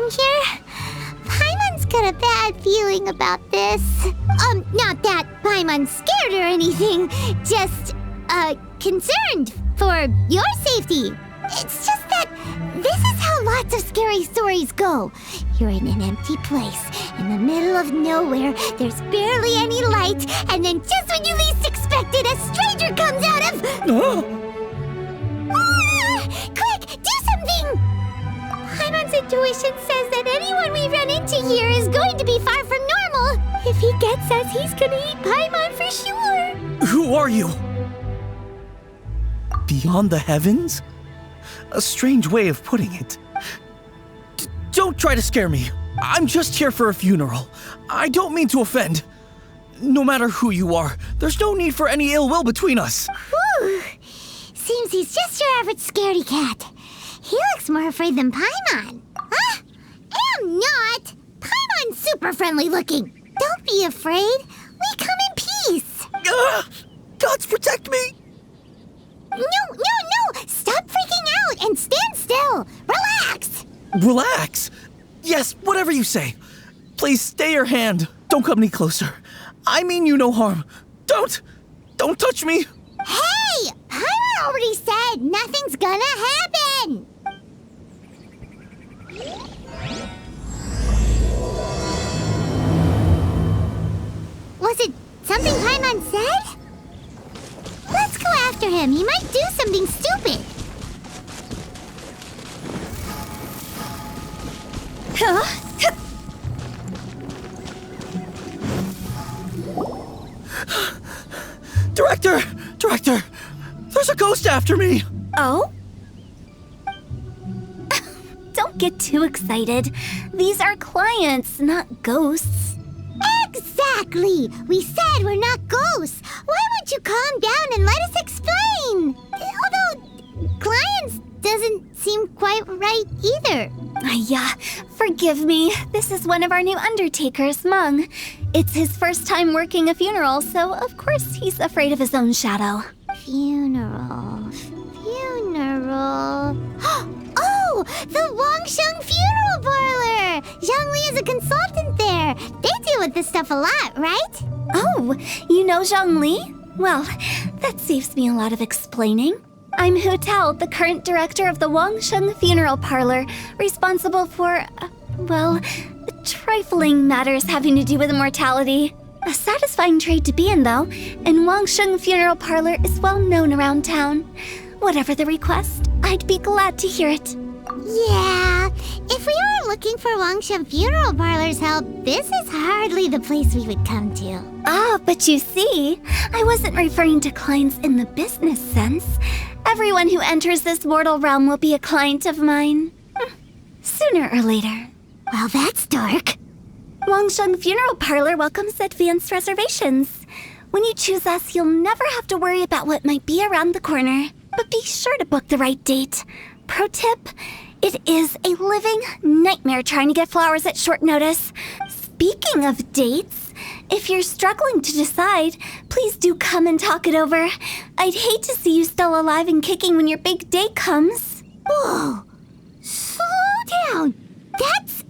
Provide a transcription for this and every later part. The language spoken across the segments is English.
along here? Paimon's got a bad feeling about this. Not that Paimon's scared or anything, just, concerned for your safety. It's just that this is how lots of scary stories go. You're in an empty place, in the middle of nowhere, there's barely any light, and then just when you least expect it, a stranger comes out of... Quick, do something! Paimon's intuition says that anyone we run into here is going to be far from normal. If he gets us, he's gonna eat Paimon for sure. Who are you? Beyond the heavens? A strange way of putting it. Don't try to scare me. I'm just here for a funeral. I don't mean to offend. No matter who you are, there's no need for any ill will between us. Whew. Seems he's just your average scaredy cat. He looks more afraid than Paimon. Huh? Am not! Paimon's super friendly looking. Don't be afraid. We come in peace. Gods protect me! No! Stop freaking out and stand still. Relax. Relax? Yes, whatever you say. Please stay your hand. Don't come any closer. I mean you no harm. Don't touch me. Hey! Paimon already said nothing's gonna happen. Was it something Paimon said? Let's go after him. He might do something stupid. Director! There's a ghost after me! Oh? Don't get too excited. These are clients, not ghosts. Exactly! We said we're not ghosts. Why won't you calm down and let us explain? Although, clients doesn't seem quite right either. Yeah, forgive me. This is one of our new undertakers, Mung. It's his first time working a funeral, so of course he's afraid of his own shadow. Funeral. Oh! The Wangsheng Funeral Parlor! Zhongli is a consultant there. They deal with this stuff a lot, right? Oh, you know Zhongli? Well, that saves me a lot of explaining. I'm Hu Tao, the current director of the Wangsheng Funeral Parlor, responsible for, trifling matters having to do with immortality. A satisfying trade to be in, though, and Wangsheng Funeral Parlor is well known around town. Whatever the request, I'd be glad to hear it. Yeah, if we were looking for Wangsheng Funeral Parlor's help, this is hardly the place we would come to. Ah, but you see, I wasn't referring to clients in the business sense. Everyone who enters this mortal realm will be a client of mine. Sooner or later. Well, that's dark. Wangsheng Funeral Parlor welcomes advanced reservations. When you choose us, you'll never have to worry about what might be around the corner. But be sure to book the right date. Pro tip, it is a living nightmare trying to get flowers at short notice. Speaking of dates, if you're struggling to decide, please do come and talk it over. I'd hate to see you still alive and kicking when your big day comes. Whoa! Slow down! That's...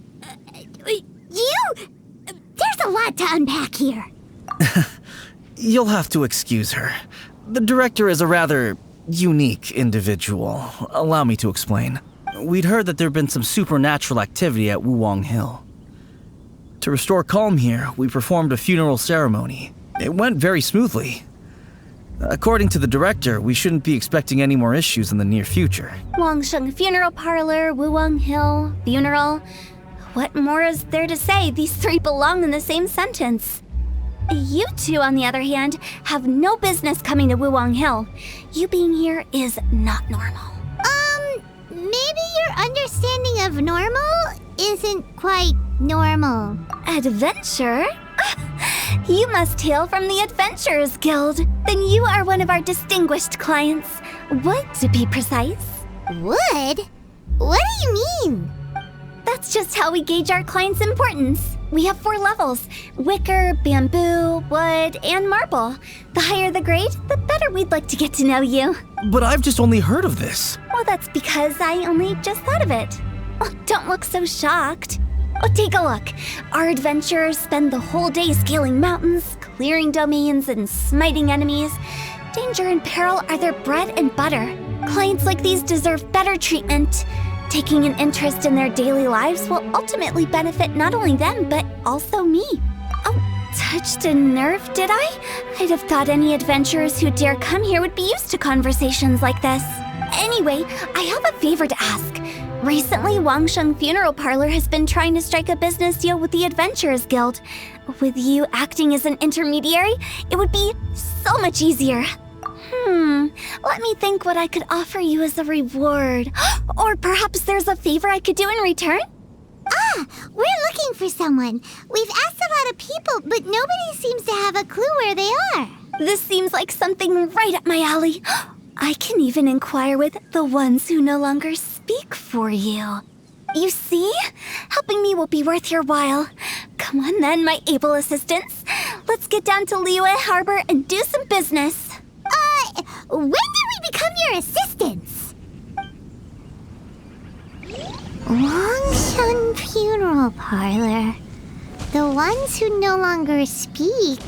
There's a lot to unpack here. You'll have to excuse her. The director is a rather unique individual. Allow me to explain. We'd heard that there'd been some supernatural activity at Wuwang Hill. To restore calm here, we performed a funeral ceremony. It went very smoothly. According to the director, we shouldn't be expecting any more issues in the near future. Wangsheng Funeral Parlor, Wuwang Hill, funeral. What more is there to say? These three belong in the same sentence. You two, on the other hand, have no business coming to Wuwang Hill. You being here is not normal. Maybe your understanding of normal isn't quite normal. Adventure? You must hail from the Adventurers Guild. Then you are one of our distinguished clients. Wood, to be precise. Wood? What do you mean? That's just how we gauge our clients' importance. We have 4 levels: wicker, bamboo, wood, and marble. The higher the grade, the better we'd like to get to know you. But I've just only heard of this. Well, that's because I only just thought of it. Oh, don't look so shocked. Oh, take a look. Our adventurers spend the whole day scaling mountains, clearing domains, and smiting enemies. Danger and peril are their bread and butter. Clients like these deserve better treatment. Taking an interest in their daily lives will ultimately benefit not only them, but also me. Oh, touched a nerve, did I? I'd have thought any adventurers who dare come here would be used to conversations like this. Anyway, I have a favor to ask. Recently, Wangsheng Funeral Parlor has been trying to strike a business deal with the Adventurers Guild. With you acting as an intermediary, it would be so much easier. Let me think what I could offer you as a reward. Or perhaps there's a favor I could do in return? Ah, we're looking for someone. We've asked a lot of people, but nobody seems to have a clue where they are. This seems like something right up my alley. I can even inquire with the ones who no longer speak for you. You see? Helping me will be worth your while. Come on then, my able assistants. Let's get down to Liyue Harbor and do some business. When did we become your assistants? Wangsheng Funeral Parlor. The ones who no longer speak.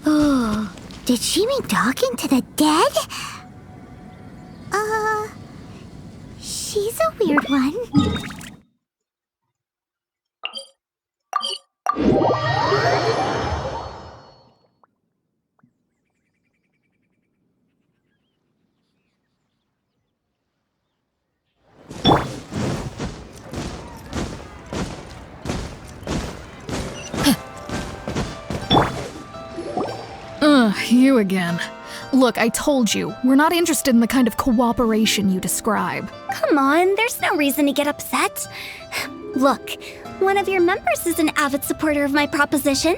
Oh, did she mean talking to the dead? She's a weird one. You again. Look, I told you, we're not interested in the kind of cooperation you describe. Come on, there's no reason to get upset. Look, one of your members is an avid supporter of my proposition.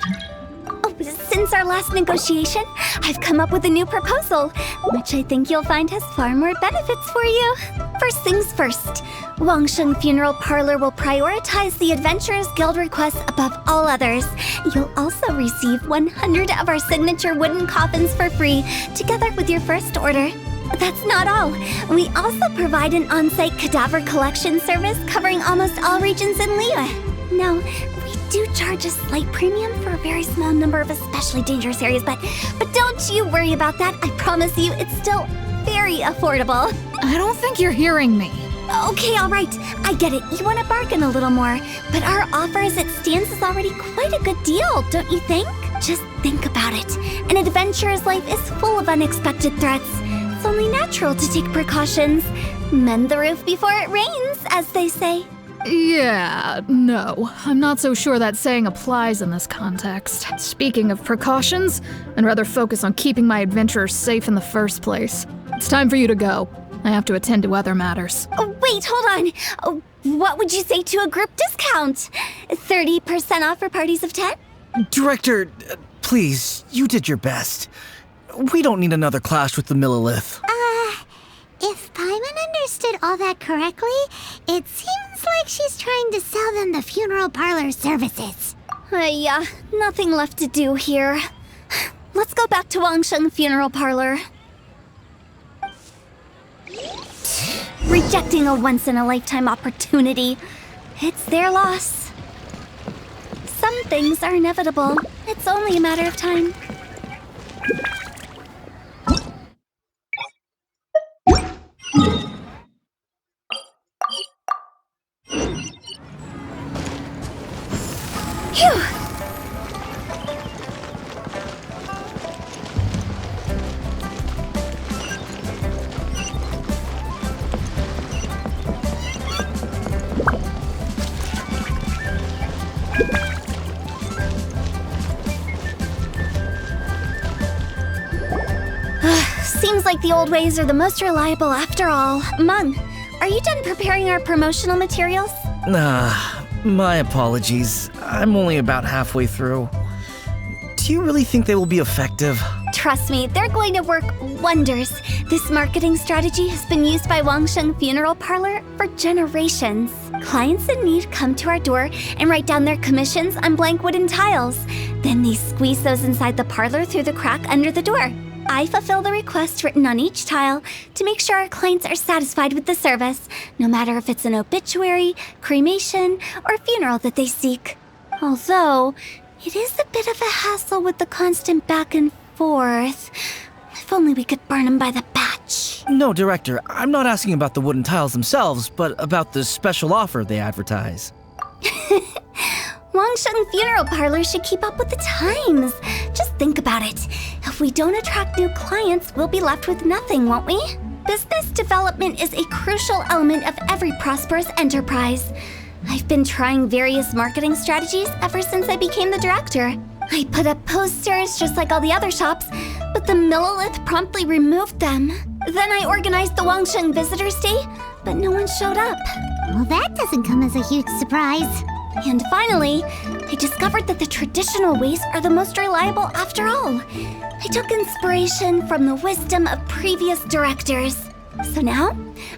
Oh, since our last negotiation, I've come up with a new proposal, which I think you'll find has far more benefits for you. First things first, Wangsheng Funeral Parlor will prioritize the Adventurers Guild requests above all others. You'll also receive 100 of our signature wooden coffins for free, together with your first order. That's not all. We also provide an on-site cadaver collection service covering almost all regions in Liyue. Now, we do charge a slight premium for a very small number of especially dangerous areas, but don't you worry about that. I promise you, it's still very affordable. I don't think you're hearing me. Okay, all right. I get it. You want to bargain a little more. But our offer as it stands is already quite a good deal, don't you think? Just think about it. An adventurer's life is full of unexpected threats. It's only natural to take precautions. Mend the roof before it rains, as they say. Yeah, no. I'm not so sure that saying applies in this context. Speaking of precautions, I'd rather focus on keeping my adventurers safe in the first place. It's time for you to go. I have to attend to other matters. Oh, wait, hold on. Oh, what would you say to a group discount? 30% off for parties of 10? Director, please, you did your best. We don't need another clash with the Millilith. If Paimon understood all that correctly, it seems like she's trying to sell them the funeral parlor services. Yeah, nothing left to do here. Let's go back to Wangsheng Funeral Parlor. Rejecting a once-in-a-lifetime opportunity. It's their loss. Some things are inevitable. It's only a matter of time. Phew! Seems like the old ways are the most reliable after all. Mung, are you done preparing our promotional materials? My apologies. I'm only about halfway through. Do you really think they will be effective? Trust me, they're going to work wonders. This marketing strategy has been used by Wangsheng Funeral Parlor for generations. Clients in need come to our door and write down their commissions on blank wooden tiles. Then they squeeze those inside the parlor through the crack under the door. I fulfill the requests written on each tile to make sure our clients are satisfied with the service, no matter if it's an obituary, cremation, or funeral that they seek. Although, it is a bit of a hassle with the constant back and forth. If only we could burn them by the batch. No, Director, I'm not asking about the wooden tiles themselves, but about the special offer they advertise. Wangsheng Funeral Parlor should keep up with the times. Just think about it. If we don't attract new clients, we'll be left with nothing, won't we? Business development is a crucial element of every prosperous enterprise. I've been trying various marketing strategies ever since I became the director. I put up posters just like all the other shops, but the Millilith promptly removed them. Then I organized the Wangsheng Visitors Day, but no one showed up. Well, that doesn't come as a huge surprise. And finally, I discovered that the traditional ways are the most reliable after all. I took inspiration from the wisdom of previous directors. So now,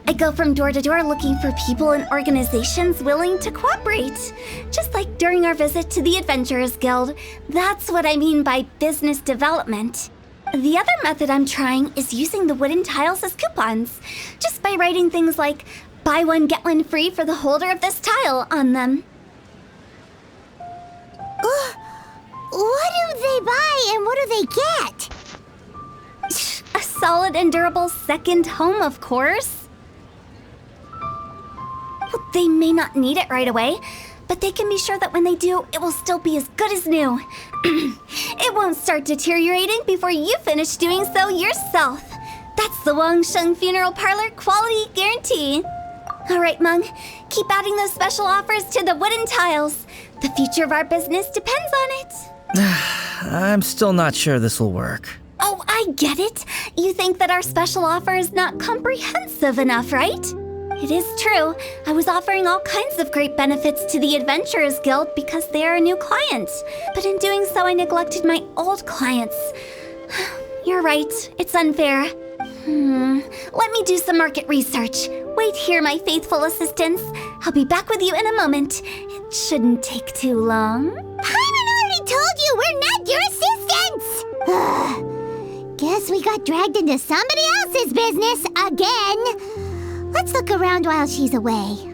I go from door to door looking for people and organizations willing to cooperate. Just like during our visit to the Adventurers Guild. That's what I mean by business development. The other method I'm trying is using the wooden tiles as coupons. Just by writing things like, buy one, get one free for the holder of this tile on them. What do they buy and what do they get? A solid and durable second home, of course. Well, they may not need it right away, but they can be sure that when they do, it will still be as good as new. It won't start deteriorating before you finish doing so yourself. That's the Wangsheng Funeral Parlor quality guarantee. All right, Meng, keep adding those special offers to the wooden tiles. The future of our business depends on it. I'm still not sure this will work. Oh, I get it. You think that our special offer is not comprehensive enough, right? It is true. I was offering all kinds of great benefits to the Adventurers Guild because they are a new client. But in doing so, I neglected my old clients. You're right. It's unfair. Let me do some market research. Wait here, my faithful assistants. I'll be back with you in a moment. It shouldn't take too long. Paimon already told you we're not your assistants! Guess we got dragged into somebody else's business again. Let's look around while she's away.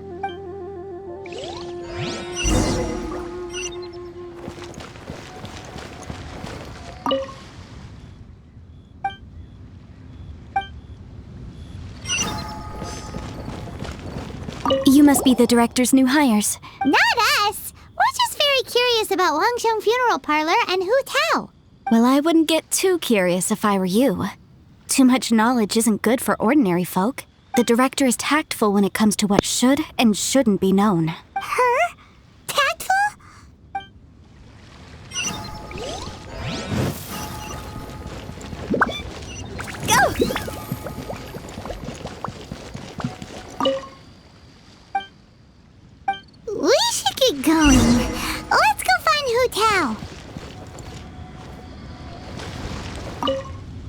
You must be the director's new hires. Not us! We're just very curious about Wangsheng Funeral Parlor and Hu Tao. Well, I wouldn't get too curious if I were you. Too much knowledge isn't good for ordinary folk. The director is tactful when it comes to what should and shouldn't be known. Her? Tactful? Go! We should get going. Let's go find Hu Tao.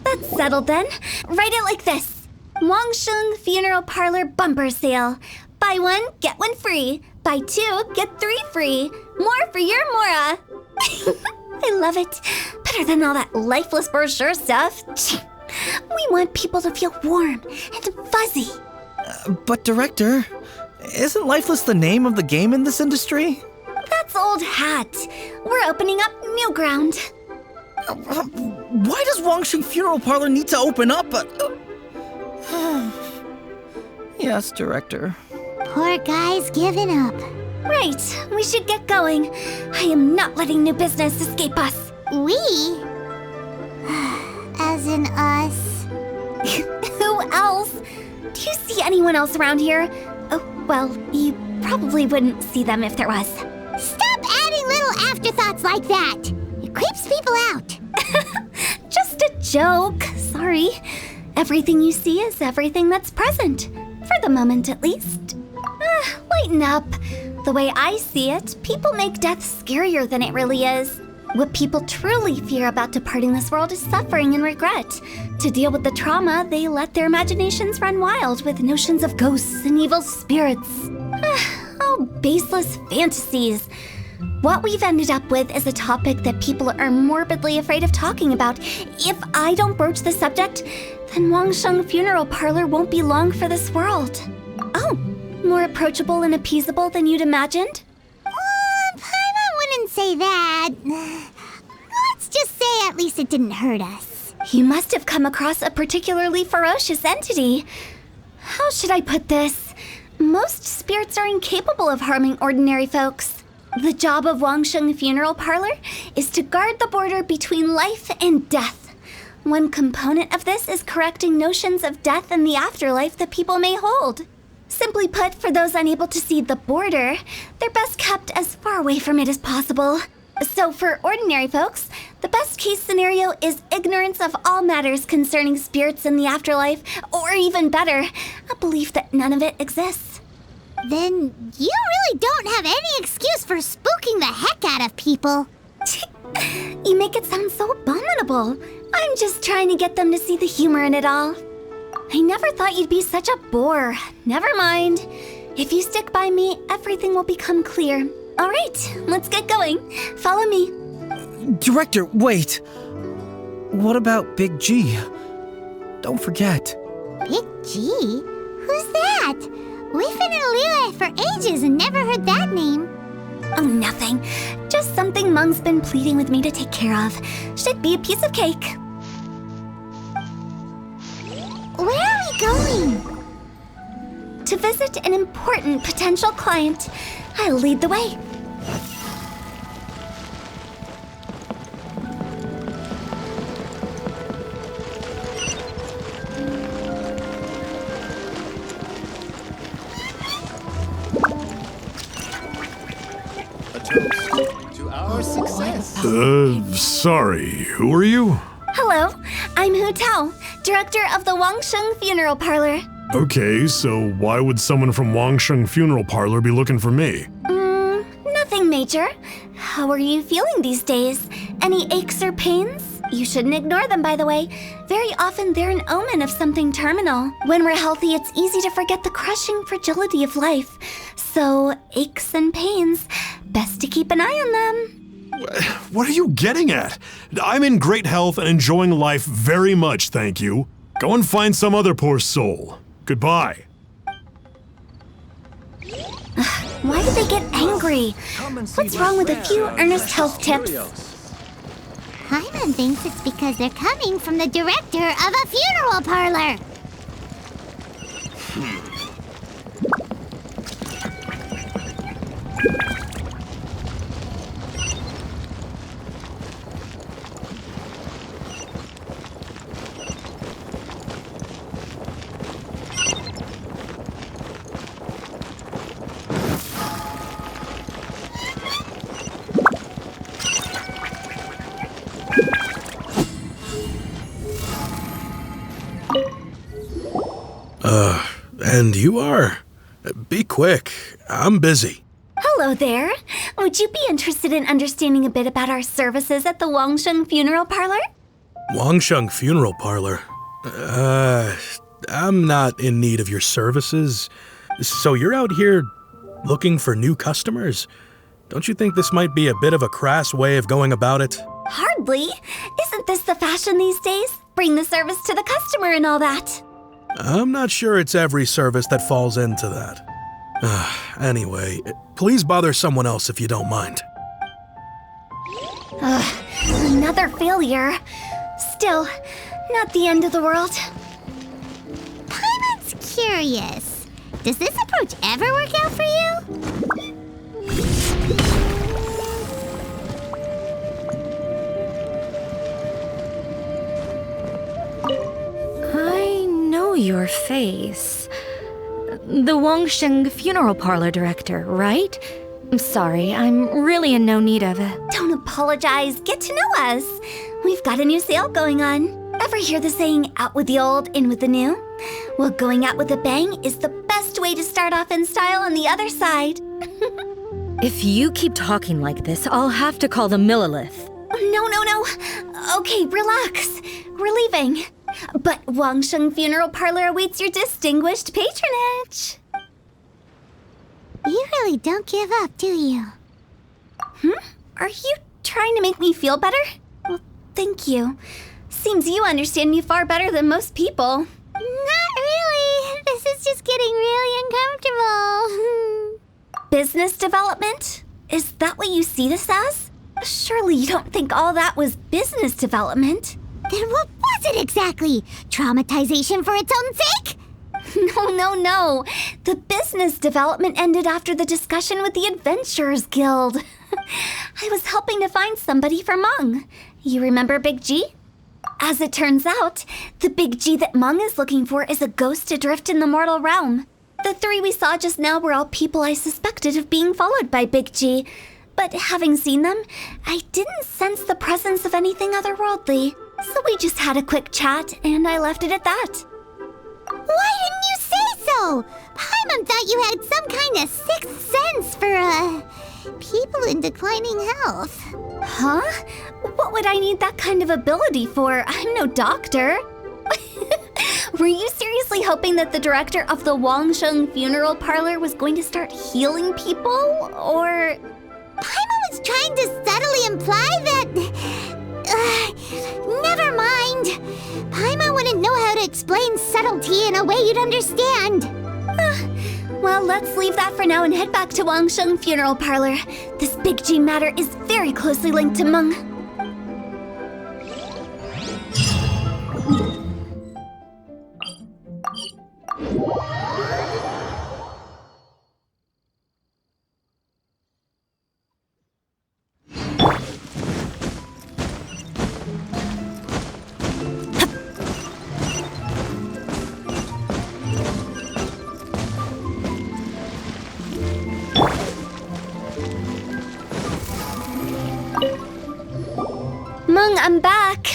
That's settled then. Write it like this. Wangsheng Funeral Parlor Bumper Sale. Buy one, get one free. Buy two, get three free. More for your Mora. I love it. Better than all that lifeless brochure stuff. We want people to feel warm and fuzzy. But Director, isn't Lifeless the name of the game in this industry? That's old hat. We're opening up new ground. Why does Wangsheng Funeral Parlor need to open up? Yes, Director. Poor guy's given up. Right, we should get going. I am not letting new business escape us. We? As in us. Who else? Do you see anyone else around here? Oh, well, you probably wouldn't see them if there was. Stop adding little afterthoughts like that. It creeps people out. Just a joke. Sorry. Everything you see is everything that's present. For the moment, at least. Lighten up. The way I see it, people make death scarier than it really is. What people truly fear about departing this world is suffering and regret. To deal with the trauma, they let their imaginations run wild with notions of ghosts and evil spirits. Oh, baseless fantasies. What we've ended up with is a topic that people are morbidly afraid of talking about. If I don't broach the subject, then Wangsheng Funeral Parlor won't be long for this world. Oh, more approachable and appeasable than you'd imagined? Paimon wouldn't say that. Let's just say at least it didn't hurt us. You must have come across a particularly ferocious entity. How should I put this? Most spirits are incapable of harming ordinary folks. The job of Wangsheng Funeral Parlor is to guard the border between life and death. One component of this is correcting notions of death and the afterlife that people may hold. Simply put, for those unable to see the border, they're best kept as far away from it as possible. So for ordinary folks, the best case scenario is ignorance of all matters concerning spirits in the afterlife, or even better, a belief that none of it exists. Then you really don't have any excuse for spooking the heck out of people. You make it sound so abominable. I'm just trying to get them to see the humor in it all. I never thought you'd be such a bore. Never mind. If you stick by me, everything will become clear. All right, let's get going. Follow me. Director, wait! What about Big G? Don't forget. Big G? Who's that? We've been in Liyue for ages and never heard that name. Oh, nothing. Just something Mung's been pleading with me to take care of. Should be a piece of cake. Where are we going? To visit an important potential client. I'll lead the way. To our success. Sorry, who are you? Hello, I'm Hu Tao, director of the Wangsheng Funeral Parlor. Okay, so why would someone from Wangsheng Funeral Parlor be looking for me? Nothing major. How are you feeling these days? Any aches or pains? You shouldn't ignore them, by the way. Very often they're an omen of something terminal. When we're healthy, it's easy to forget the crushing fragility of life. So, aches and pains, best to keep an eye on them. What are you getting at? I'm in great health and enjoying life very much, thank you. Go and find some other poor soul. Goodbye. Why do they get angry? What's wrong with a few earnest health tips? Paimon thinks it's because they're coming from the director of a funeral parlor. And you are? Be quick. I'm busy. Hello there. Would you be interested in understanding a bit about our services at the Wangsheng Funeral Parlor? Wangsheng Funeral Parlor? I'm not in need of your services. So you're out here looking for new customers? Don't you think this might be a bit of a crass way of going about it? Hardly. Isn't this the fashion these days? Bring the service to the customer and all that. I'm not sure it's every service that falls into that. Anyway, please bother someone else if you don't mind. Another failure. Still, not the end of the world. Paimon's curious. Does this approach ever work out for you? I know your face. The Wangsheng Funeral Parlor director, right? I'm sorry, I'm really in no need of it. Don't apologize. Get to know us. We've got a new sale going on. Ever hear the saying, out with the old, in with the new? Well, going out with a bang is the best way to start off in style on the other side. If you keep talking like this, I'll have to call the Millilith. No. Okay, relax. We're leaving. But Wangsheng Funeral Parlor awaits your distinguished patronage. You really don't give up, do you? Are you trying to make me feel better? Well, thank you. Seems you understand me far better than most people. Not really. This is just getting really uncomfortable. Business development? Is that what you see this as? Surely you don't think all that was business development. Then what was it exactly? Traumatization for its own sake? No. The business development ended after the discussion with the Adventurers Guild. I was helping to find somebody for Mung. You remember Big G? As it turns out, the Big G that Mung is looking for is a ghost adrift in the mortal realm. The 3 we saw just now were all people I suspected of being followed by Big G. But having seen them, I didn't sense the presence of anything otherworldly. So we just had a quick chat, and I left it at that. Why didn't you say so? Paimon thought you had some kind of sixth sense for, people in declining health. Huh? What would I need that kind of ability for? I'm no doctor. Were you seriously hoping that the director of the Wangsheng Funeral Parlor was going to start healing people, or...? Paimon was trying to subtly imply that... never mind. Paimon wouldn't know how to explain subtlety in a way you'd understand. Well, let's leave that for now and head back to Wangsheng Funeral Parlor. This Big G matter is very closely linked to Mung. Mung, I'm back.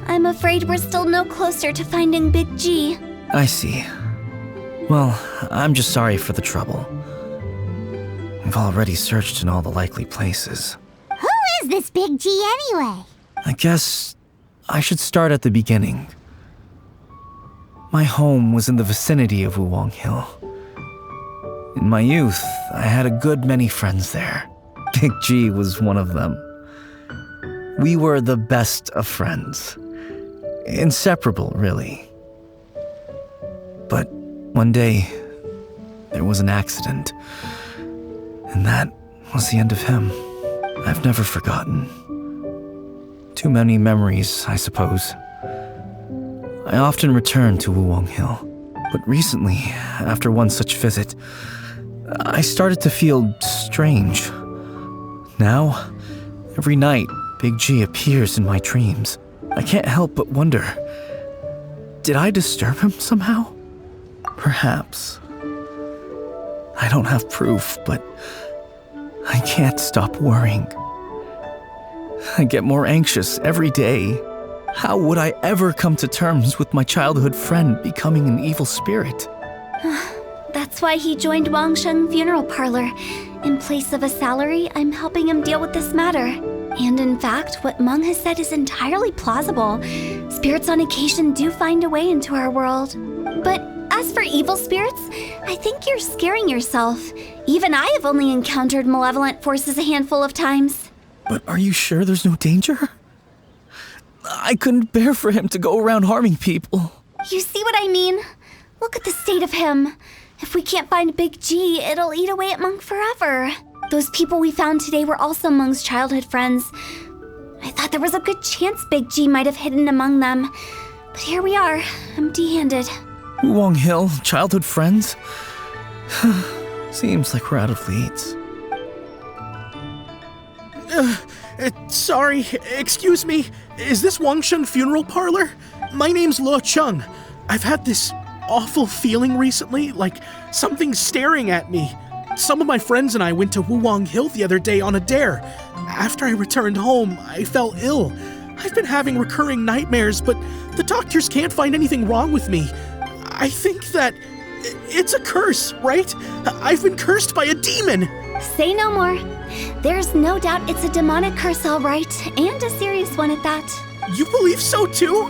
I'm afraid we're still no closer to finding Big G. I see. Well, I'm just sorry for the trouble. We've already searched in all the likely places. Who is this Big G anyway? I guess I should start at the beginning. My home was in the vicinity of Wuwang Hill. In my youth, I had a good many friends there. Big G was one of them. We were the best of friends. Inseparable, really. But one day, there was an accident. And that was the end of him. I've never forgotten. Too many memories, I suppose. I often return to Wuwang Hill. But recently, after one such visit, I started to feel strange. Now, every night, Big G appears in my dreams. I can't help but wonder, did I disturb him somehow? Perhaps. I don't have proof, but I can't stop worrying. I get more anxious every day. How would I ever come to terms with my childhood friend becoming an evil spirit? That's why he joined Wangsheng Funeral Parlor. In place of a salary, I'm helping him deal with this matter. And in fact, what Mung has said is entirely plausible. Spirits on occasion do find a way into our world. But as for evil spirits, I think you're scaring yourself. Even I have only encountered malevolent forces a handful of times. But are you sure there's no danger? I couldn't bear for him to go around harming people. You see what I mean? Look at the state of him. If we can't find Big G, it'll eat away at Mung forever. Those people we found today were also Mung's childhood friends. I thought there was a good chance Big G might have hidden among them. But here we are, empty-handed. Wuwang Hill, childhood friends? Seems like we're out of leads. Sorry, excuse me. Is this Wangsheng Funeral Parlor? My name's Luo Chung. I've had this awful feeling recently, like something's staring at me. Some of my friends and I went to Wuwang Hill the other day on a dare. After I returned home, I fell ill. I've been having recurring nightmares, but the doctors can't find anything wrong with me. I think that it's a curse, right? I've been cursed by a demon. Say no more. There's no doubt it's a demonic curse, all right, and a serious one at that. You believe so too?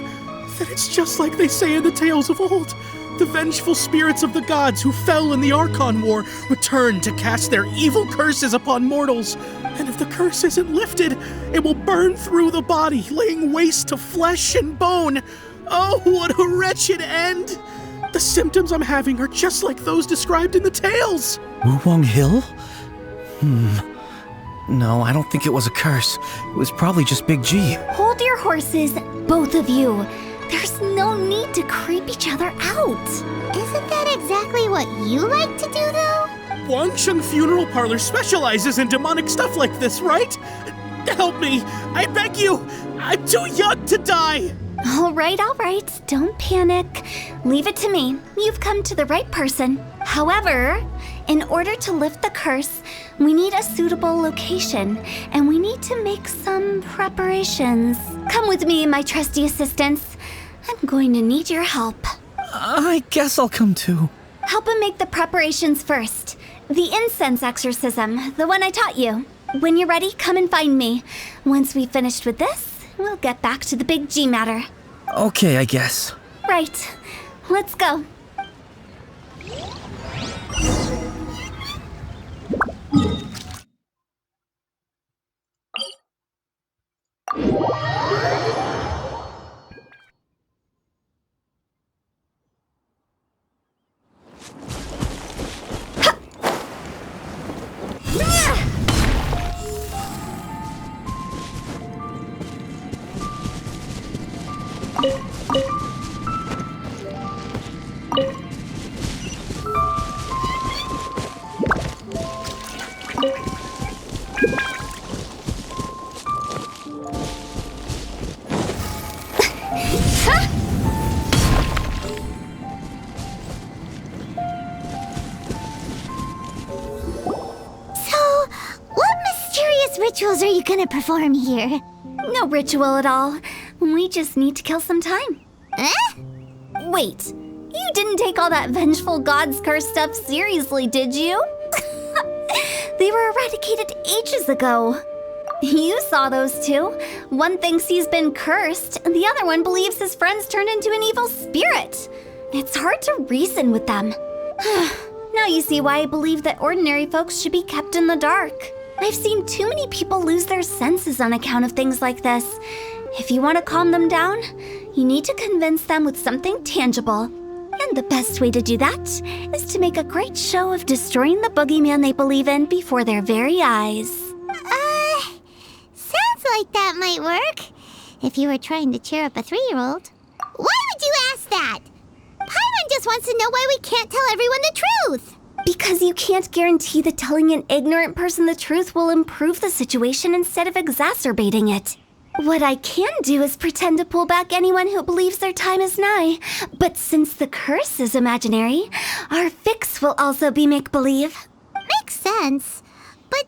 Then it's just like they say in the tales of old. The vengeful spirits of the gods who fell in the Archon War return to cast their evil curses upon mortals. And if the curse isn't lifted, it will burn through the body, laying waste to flesh and bone. Oh, what a wretched end! The symptoms I'm having are just like those described in the tales. Wuwang Hill? No, I don't think it was a curse. It was probably just Big G. Hold your horses, both of you. There's no need to creep each other out. Isn't that exactly what you like to do, though? Wangsheng Funeral Parlor specializes in demonic stuff like this, right? Help me! I beg you! I'm too young to die! All right. Don't panic. Leave it to me. You've come to the right person. However, in order to lift the curse, we need a suitable location, and we need to make some preparations. Come with me, my trusty assistants. I'm going to need your help. I guess I'll come too. Help him make the preparations first. The incense exorcism, the one I taught you. When you're ready, come and find me. Once we've finished with this, we'll get back to the Big G matter. Okay, I guess. Right. Let's go. Rituals are you gonna perform here? No ritual at all. We just need to kill some time. Wait, you didn't take all that vengeful god's curse stuff seriously, did you? They were eradicated ages ago. You saw those two. One thinks he's been cursed, and the other one believes his friends turned into an evil spirit. It's hard to reason with them. Now you see why I believe that ordinary folks should be kept in the dark. I've seen too many people lose their senses on account of things like this. If you want to calm them down, you need to convince them with something tangible. And the best way to do that is to make a great show of destroying the boogeyman they believe in before their very eyes. Sounds like that might work. If you were trying to cheer up a 3-year-old. Why would you ask that? Paimon just wants to know why we can't tell everyone the truth. Because you can't guarantee that telling an ignorant person the truth will improve the situation instead of exacerbating it. What I can do is pretend to pull back anyone who believes their time is nigh. But since the curse is imaginary, our fix will also be make-believe. Makes sense. But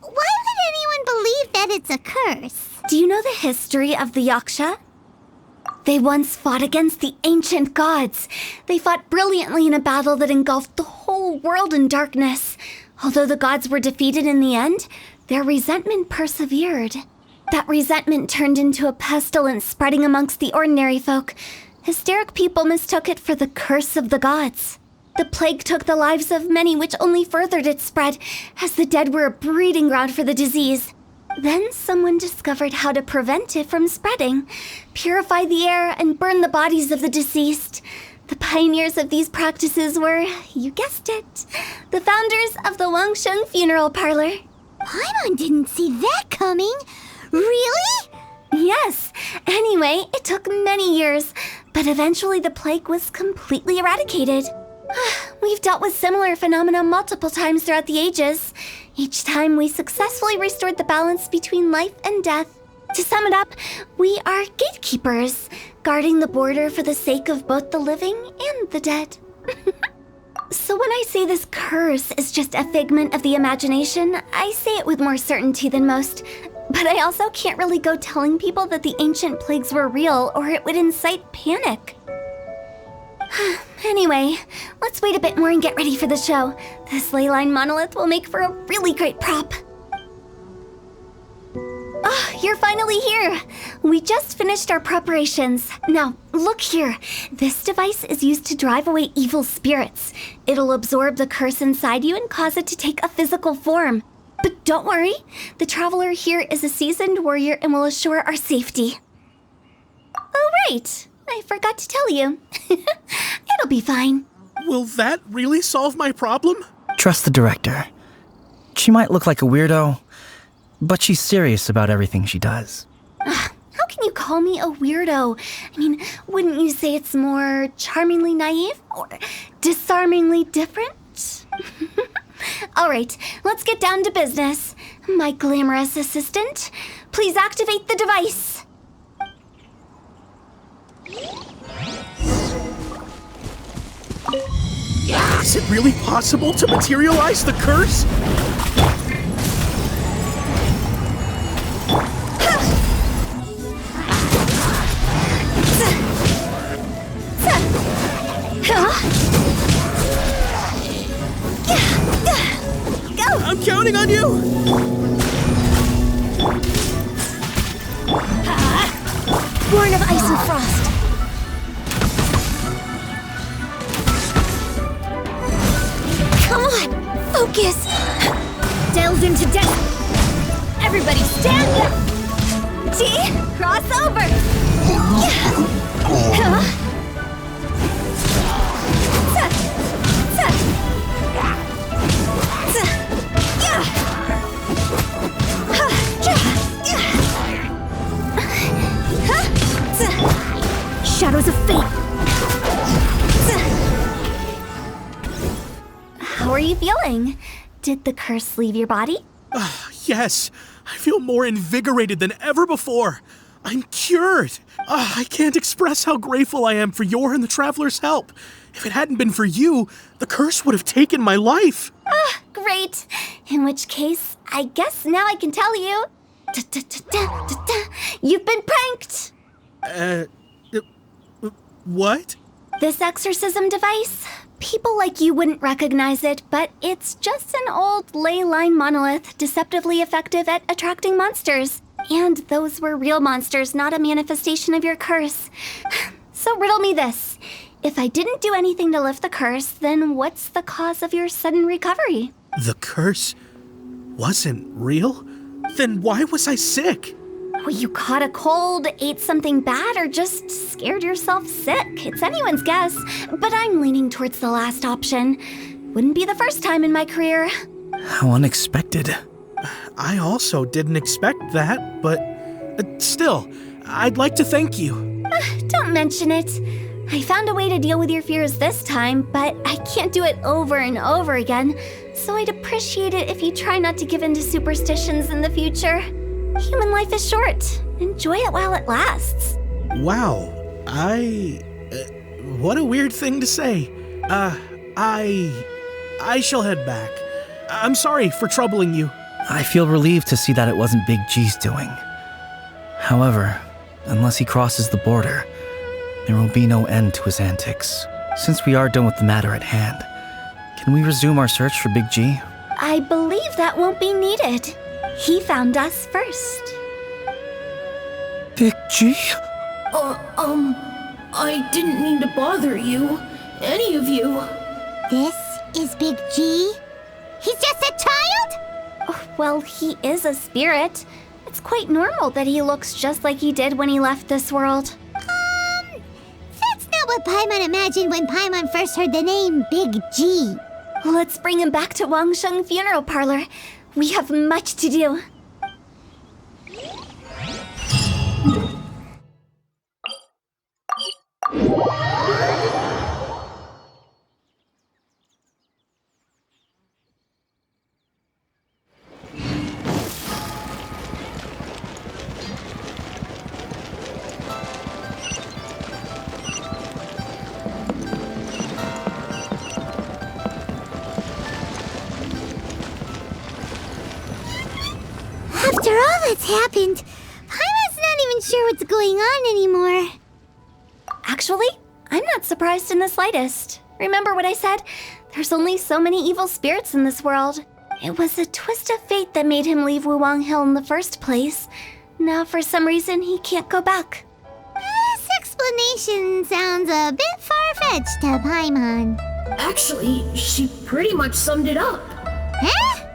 why would anyone believe that it's a curse? Do you know the history of the Yaksha? They once fought against the ancient gods. They fought brilliantly in a battle that engulfed the whole world in darkness. Although the gods were defeated in the end, their resentment persevered. That resentment turned into a pestilence spreading amongst the ordinary folk. Hysteric people mistook it for the curse of the gods. The plague took the lives of many, which only furthered its spread, as the dead were a breeding ground for the disease. Then someone discovered how to prevent it from spreading, purify the air, and burn the bodies of the deceased. The pioneers of these practices were, you guessed it, the founders of the Wangsheng Funeral Parlor. Paimon didn't see that coming. Really? Yes. Anyway, it took many years, but eventually the plague was completely eradicated. We've dealt with similar phenomena multiple times throughout the ages. Each time we successfully restored the balance between life and death. To sum it up, we are gatekeepers, guarding the border for the sake of both the living and the dead. So when I say this curse is just a figment of the imagination, I say it with more certainty than most. But I also can't really go telling people that the ancient plagues were real, or it would incite panic. Anyway, let's wait a bit more and get ready for the show. This ley line monolith will make for a really great prop. You're finally here! We just finished our preparations. Now, look here. This device is used to drive away evil spirits. It'll absorb the curse inside you and cause it to take a physical form. But don't worry, the traveler here is a seasoned warrior and will assure our safety. Oh, right. I forgot to tell you. It'll be fine. Will that really solve my problem? Trust the director. She might look like a weirdo, but she's serious about everything she does. How can you call me a weirdo? I mean, wouldn't you say it's more charmingly naive or disarmingly different? All right, let's get down to business. My glamorous assistant, please activate the device. Is it really possible to materialize the curse? I'm counting on you! Born of ice and frost. Come on, focus. Delve into death. Everybody stand up. T, cross over. Shadows of fate. How are you feeling? Did the curse leave your body? Yes, I feel more invigorated than ever before. I'm cured. I can't express how grateful I am for your and the Traveler's help. If it hadn't been for you, the curse would have taken my life. Great. In which case, I guess now I can tell you. You've been pranked. What? This exorcism device, people like you wouldn't recognize it, but it's just an old ley line monolith deceptively effective at attracting monsters. And those were real monsters, not a manifestation of your curse. So riddle me this. If I didn't do anything to lift the curse, then what's the cause of your sudden recovery? The curse wasn't real? Then why was I sick? Well, you caught a cold, ate something bad, or just scared yourself sick. It's anyone's guess, but I'm leaning towards the last option. Wouldn't be the first time in my career. How unexpected. I also didn't expect that, but still, I'd like to thank you. Don't mention it. I found a way to deal with your fears this time, but I can't do it over and over again, so I'd appreciate it if you try not to give in to superstitions in the future. Human life is short. Enjoy it while it lasts. Wow, what a weird thing to say. I shall head back. I'm sorry for troubling you. I feel relieved to see that it wasn't Big G's doing. However, unless he crosses the border, there will be no end to his antics. Since we are done with the matter at hand, can we resume our search for Big G? I believe that won't be needed. He found us first. Big G? I didn't mean to bother you. Any of you. This is Big G? He's just a child? Well, he is a spirit. It's quite normal that he looks just like he did when he left this world. That's not what Paimon imagined when Paimon first heard the name Big G. Let's bring him back to Wangsheng Funeral Parlor. We have much to do. After all that's happened, Paimon's not even sure what's going on anymore. Actually, I'm not surprised in the slightest. Remember what I said? There's only so many evil spirits in this world. It was a twist of fate that made him leave Wuwang Hill in the first place. Now for some reason he can't go back. This explanation sounds a bit far-fetched, Paimon. Actually, she pretty much summed it up. Huh?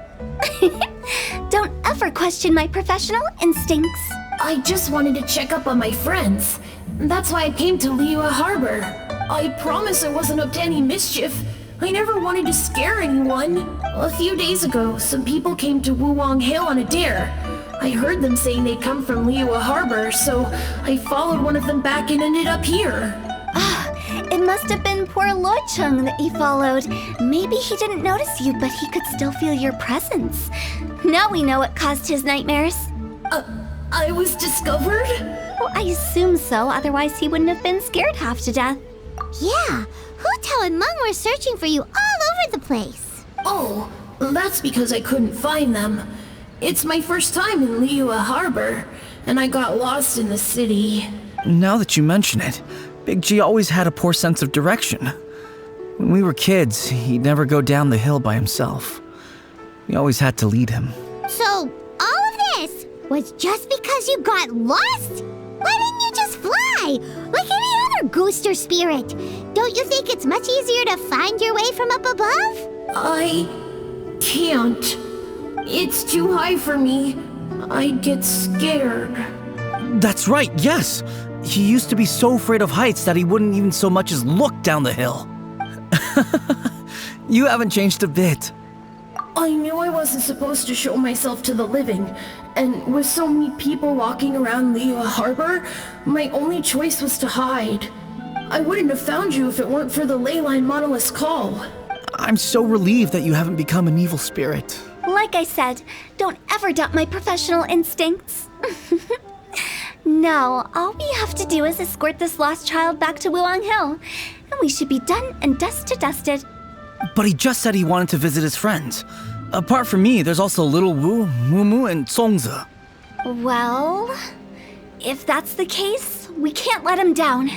Don't ever question my professional instincts. I just wanted to check up on my friends. That's why I came to Liyue Harbor. I promise I wasn't up to any mischief. I never wanted to scare anyone. A few days ago, some people came to Wuwang Hill on a dare. I heard them saying they'd come from Liyue Harbor, so I followed one of them back and ended up here. It must have been poor Lo Chung that he followed. Maybe he didn't notice you, but he could still feel your presence. Now we know what caused his nightmares. I was discovered? Well, I assume so, otherwise he wouldn't have been scared half to death. Yeah, Hu Tao and Meng were searching for you all over the place. Oh, that's because I couldn't find them. It's my first time in Liyue Harbor, and I got lost in the city. Now that you mention it, Big G always had a poor sense of direction. When we were kids, he'd never go down the hill by himself. We always had to lead him. So, all of this was just because you got lost? Why didn't you just fly? Like any other ghost or spirit? Don't you think it's much easier to find your way from up above? I can't. It's too high for me. I'd get scared. That's right, yes! He used to be so afraid of heights that he wouldn't even so much as look down the hill. You haven't changed a bit. I knew I wasn't supposed to show myself to the living, and with so many people walking around Liyue Harbor, my only choice was to hide. I wouldn't have found you if it weren't for the Leyline Monolith's call. I'm so relieved that you haven't become an evil spirit. Like I said, don't ever doubt my professional instincts. Now, all we have to do is escort this lost child back to Wuwang Hill, and we should be done and dust to dusted. But he just said he wanted to visit his friends. Apart from me, there's also Little Wu, Mumu, and Songzi. Well, if that's the case, we can't let him down.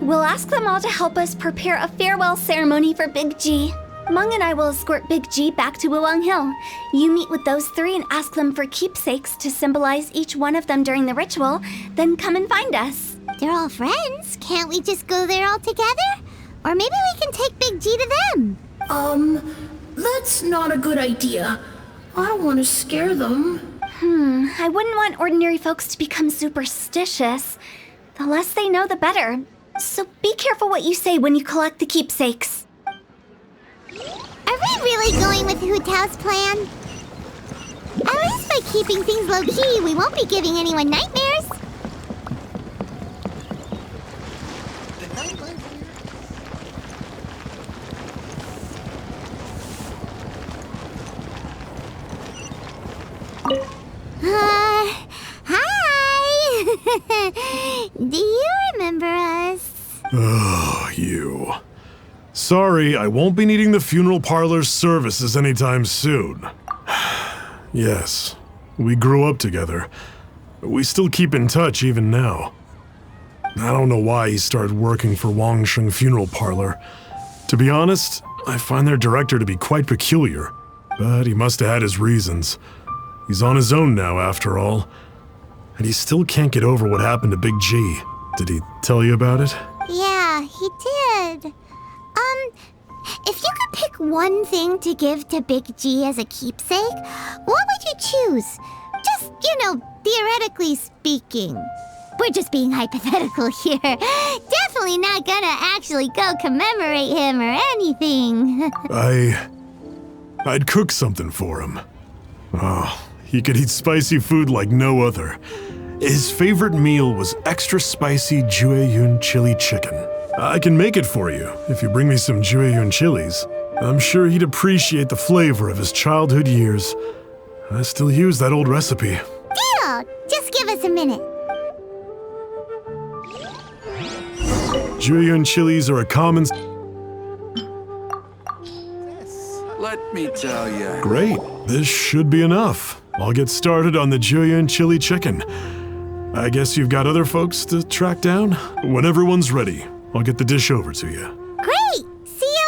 We'll ask them all to help us prepare a farewell ceremony for Big G. Meng and I will escort Big G back to Wuwang Hill. You meet with those three and ask them for keepsakes to symbolize each one of them during the ritual, then come and find us. They're all friends. Can't we just go there all together? Or maybe we can take Big G to them. That's not a good idea. I don't want to scare them. I wouldn't want ordinary folks to become superstitious. The less they know, the better. So be careful what you say when you collect the keepsakes. Are we really going with Hu Tao's plan? At least by keeping things low-key, we won't be giving anyone nightmares. Hi! Do you remember us? Oh, you. Sorry, I won't be needing the funeral parlor's services anytime soon. Yes, we grew up together. We still keep in touch even now. I don't know why he started working for Wangsheng Funeral Parlor. To be honest, I find their director to be quite peculiar, but he must have had his reasons. He's on his own now, after all. And he still can't get over what happened to Big G. Did he tell you about it? Yeah, he did. If you could pick one thing to give to Big G as a keepsake, what would you choose? Just, theoretically speaking. We're just being hypothetical here. Definitely not gonna actually go commemorate him or anything. I'd cook something for him. Oh, he could eat spicy food like no other. His favorite meal was extra spicy Jueyun chili chicken. I can make it for you if you bring me some Jueyun chilies. I'm sure he'd appreciate the flavor of his childhood years. I still use that old recipe. Deal! Just give us a minute. Jueyun chilies are a common... Let me tell you. Great, this should be enough. I'll get started on the Jueyun chili chicken. I guess you've got other folks to track down? When everyone's ready, I'll get the dish over to you. Great! See you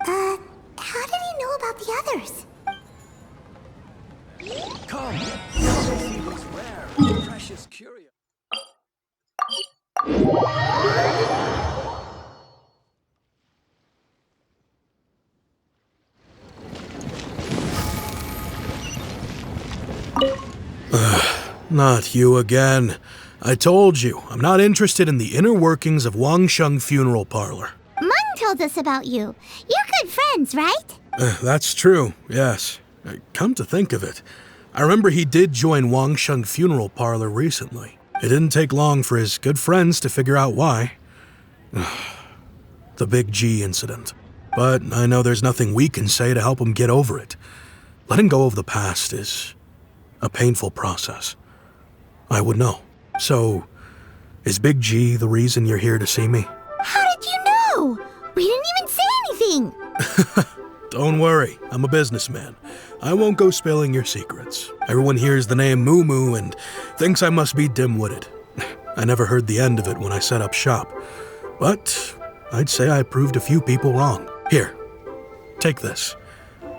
later! How did he know about the others? Come. Not you again. I told you, I'm not interested in the inner workings of Wangsheng Funeral Parlor. Mung told us about you. You're good friends, right? That's true, yes. Come to think of it, I remember he did join Wangsheng Funeral Parlor recently. It didn't take long for his good friends to figure out why. The Big G incident. But I know there's nothing we can say to help him get over it. Letting go of the past is a painful process. I would know. So, is Big G the reason you're here to see me? How did you know? We didn't even say anything. Don't worry, I'm a businessman. I won't go spilling your secrets. Everyone hears the name Moo Moo and thinks I must be dim-witted. I never heard the end of it when I set up shop. But I'd say I proved a few people wrong. Here, take this.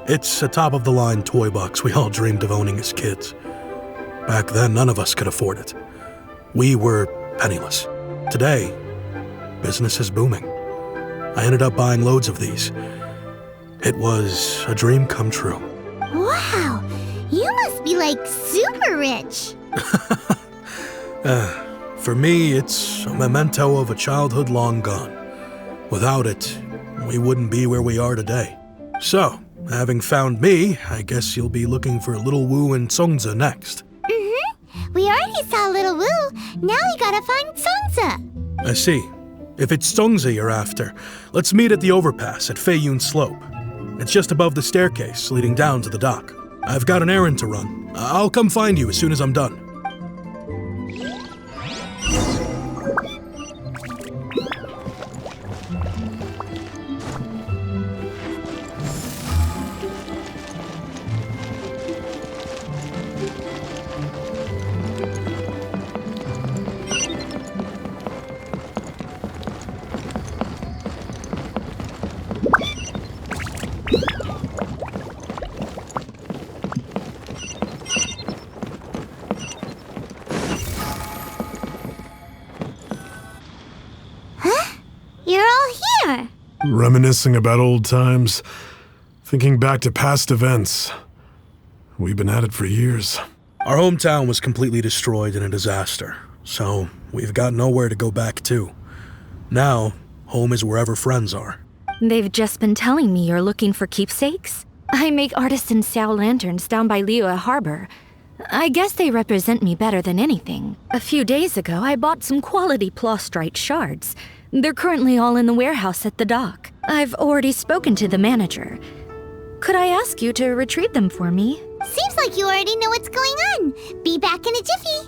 It's a top-of-the-line toy box we all dreamed of owning as kids. Back then, none of us could afford it. We were penniless. Today, business is booming. I ended up buying loads of these. It was a dream come true. Wow, you must be like super rich. For me, it's a memento of a childhood long gone. Without it, we wouldn't be where we are today. So, having found me, I guess you'll be looking for Little Wu and Songza next. We already saw Little Wu. Now we gotta find Songza. I see. If it's Songza you're after, let's meet at the overpass at Feiyun Slope. It's just above the staircase leading down to the dock. I've got an errand to run. I'll come find you as soon as I'm done. You're all here. Reminiscing about old times, thinking back to past events. We've been at it for years. Our hometown was completely destroyed in a disaster, so we've got nowhere to go back to. Now, home is wherever friends are. They've just been telling me you're looking for keepsakes. I make artisan Xiao lanterns down by Liyue Harbor. I guess they represent me better than anything. A few days ago, I bought some quality plastrite shards. They're currently all in the warehouse at the dock. I've already spoken to the manager. Could I ask you to retrieve them for me? Seems like you already know what's going on. Be back in a jiffy.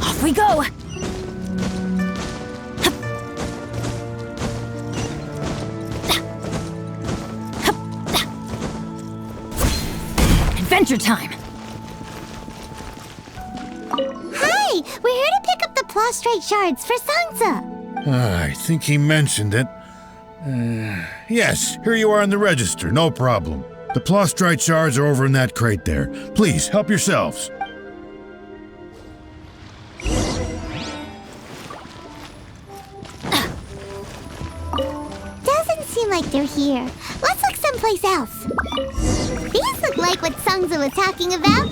Off we go! Adventure time! Hi, we're here to pick up the plastrite shards for Songza. I think he mentioned it. Yes, here you are in the register, no problem. The plastrite shards are over in that crate there. Please, help yourselves. Doesn't seem like they're here. Let's look someplace else. These look like what Songza was talking about.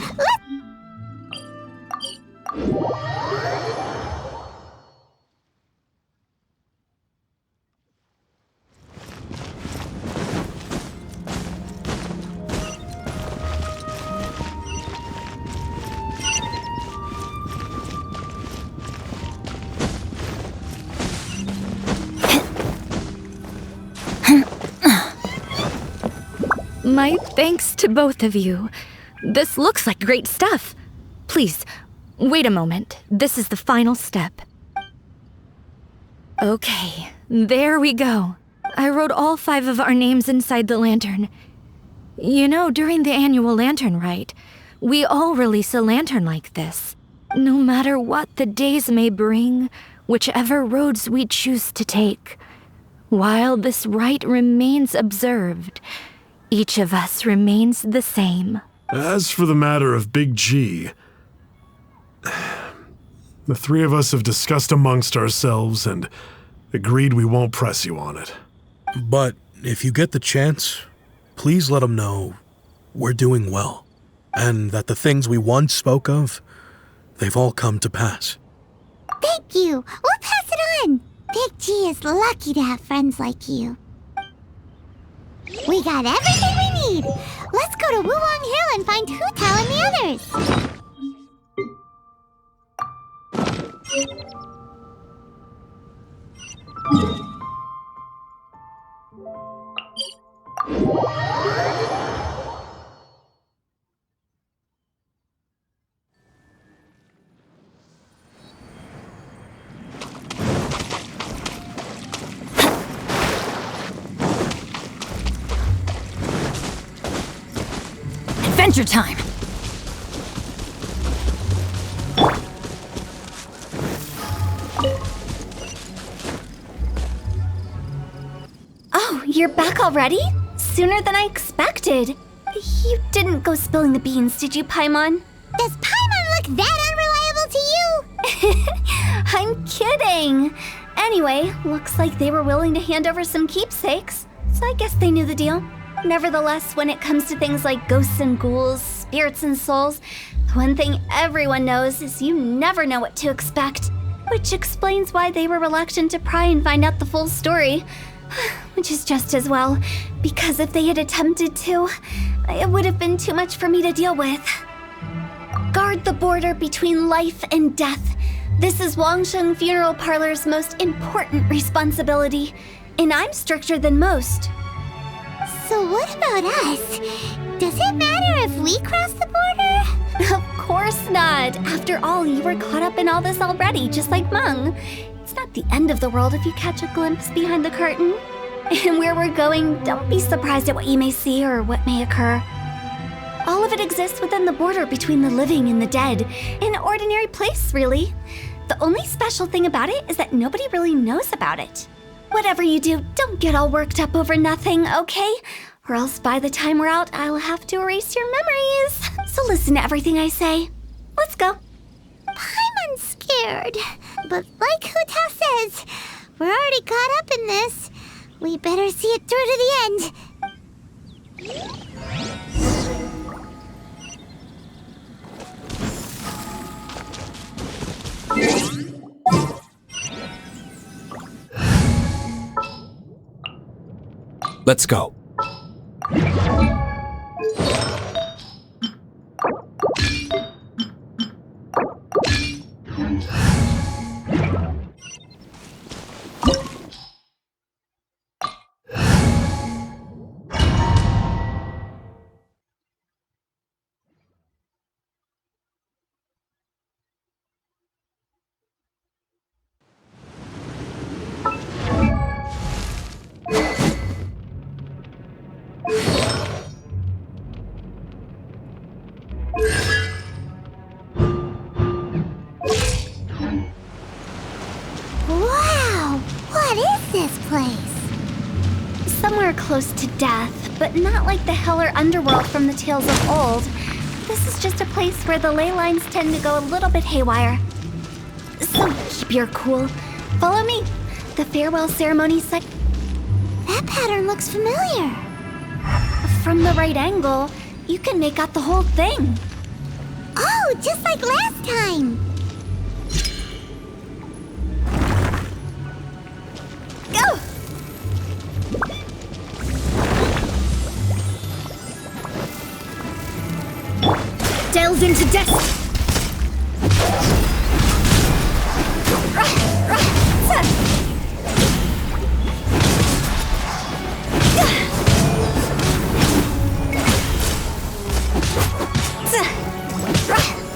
My thanks to both of you. This looks like great stuff. Please, wait a moment. This is the final step. Okay, there we go. I wrote all 5 of our names inside the lantern. You know, during the annual lantern rite, We all release a lantern like this. No matter what the days may bring, whichever roads we choose to take. While this rite remains observed, each of us remains the same. As for the matter of Big G, the three of us have discussed amongst ourselves and agreed we won't press you on it. But if you get the chance, please let him know we're doing well, and that the things we once spoke of, they've all come to pass. Thank you. We'll pass it on. Big G is lucky to have friends like you. We got everything we need. Let's go to Wulong Hill and find Hu Tao and the others. Adventure time! Oh, you're back already? Sooner than I expected. You didn't go spilling the beans, did you, Paimon? Does Paimon look that unreliable to you? I'm kidding. Anyway, looks like they were willing to hand over some keepsakes, so I guess they knew the deal. Nevertheless, when it comes to things like ghosts and ghouls, spirits and souls, the one thing everyone knows is you never know what to expect. Which explains why they were reluctant to pry and find out the full story. Which is just as well, because if they had attempted to, it would have been too much for me to deal with. Guard the border between life and death. This is Wangsheng Funeral Parlor's most important responsibility, and I'm stricter than most. So what about us? Does it matter if we cross the border? Of course not. After all, you were caught up in all this already, just like Meng. It's not the end of the world if you catch a glimpse behind the curtain. And where we're going, don't be surprised at what you may see or what may occur. All of it exists within the border between the living and the dead. An ordinary place, really. The only special thing about it is that nobody really knows about it. Whatever you do, don't get all worked up over nothing, okay? Or else by the time we're out, I'll have to erase your memories. So listen to everything I say. Let's go. Paimon's scared. But like Hu Tao says, we're already caught up in this. We better see it through to the end. Let's go. Wow! What is this place? Somewhere close to death, but not like the hell or underworld from the tales of old. This is just a place where the ley lines tend to go a little bit haywire. So keep your cool. Follow me. The farewell ceremony That pattern looks familiar. From the right angle, you can make out the whole thing. Oh, just like last time. Go! Delve into death.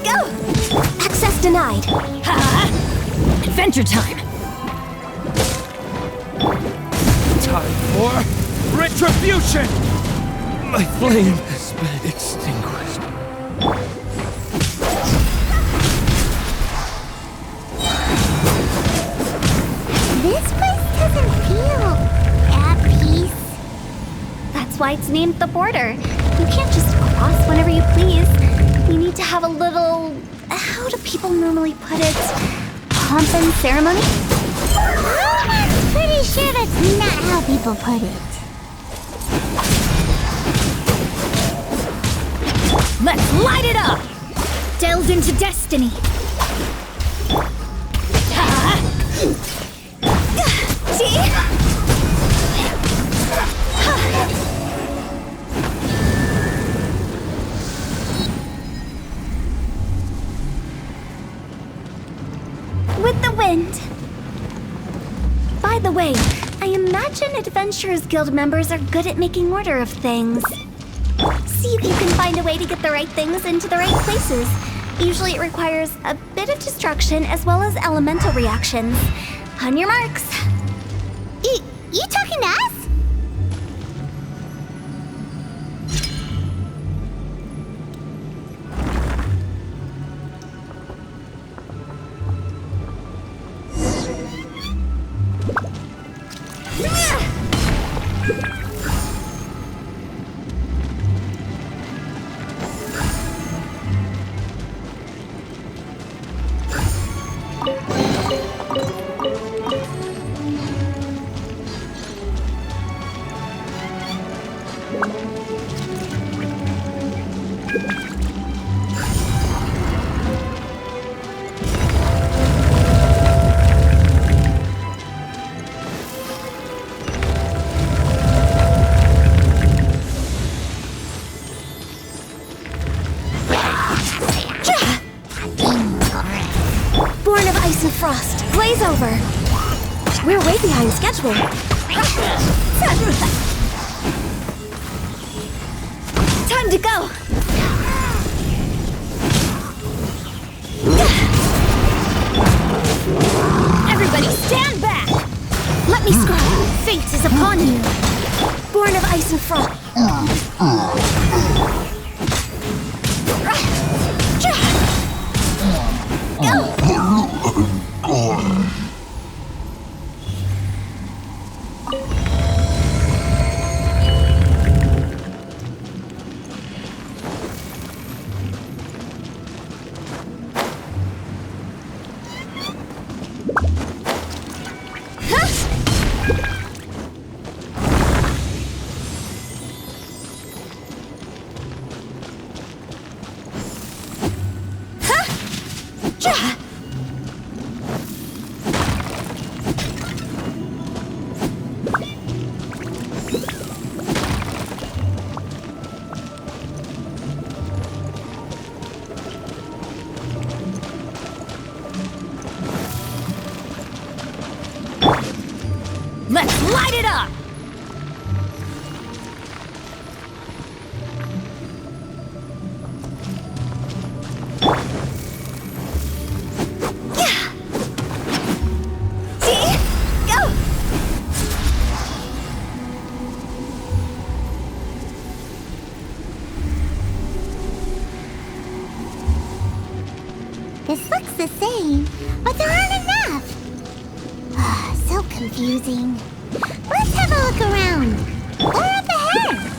Go! Access denied. Adventure time! Time for retribution! My flame has been extinguished. This place doesn't feel at peace. That's why it's named the border. You can't just cross whenever you please. You need to have a little... how do people normally put it? Pomp and ceremony? I'm pretty sure that's not how people put it. Let's light it up! Delve into destiny. See? With the wind. By the way, I imagine Adventurers Guild members are good at making order of things. See if you can find a way to get the right things into the right places. Usually it requires a bit of destruction as well as elemental reactions. On your marks. You talking to us? Frost, blaze over. We're way behind schedule. Time to go. Everybody stand back. Let me scroll. Fate is upon you. Born of ice and frost. Let's light it up! Yeah! See? Go! This looks the same, but there aren't enough. So confusing. Let's have a look around. Or up ahead.